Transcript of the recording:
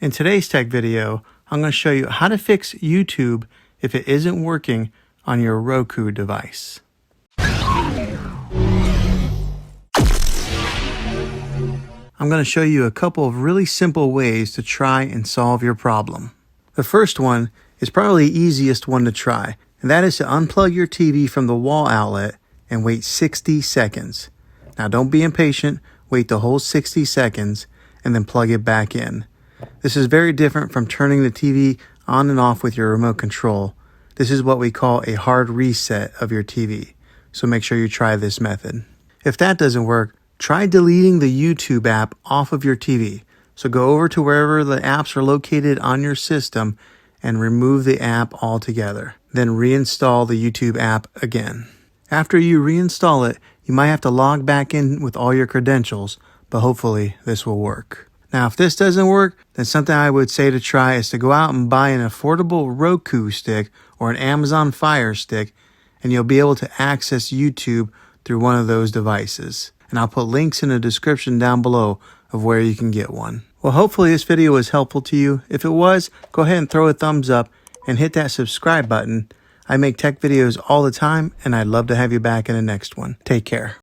In today's tech video, I'm going to show you how to fix YouTube if it isn't working on your Roku device. I'm going to show you a couple of really simple ways to try and solve your problem. The first one is probably the easiest one to try, and that is to unplug your TV from the wall outlet and wait 60 seconds. Now don't be impatient, wait the whole 60 seconds and then plug it back in. This is very different from turning the TV on and off with your remote control. This is what we call a hard reset of your TV, so make sure you try this method. If that doesn't work, try deleting the YouTube app off of your TV. So go over to wherever the apps are located on your system and remove the app altogether. Then reinstall the YouTube app again. After you reinstall it, you might have to log back in with all your credentials, but hopefully this will work. Now, if this doesn't work, then something I would say to try is to go out and buy an affordable Roku stick or an Amazon Fire Stick, and you'll be able to access YouTube through one of those devices. And I'll put links in the description down below of where you can get one. Well, hopefully this video was helpful to you. If it was, go ahead and throw a thumbs up and hit that subscribe button. I make tech videos all the time, and I'd love to have you back in the next one. Take care.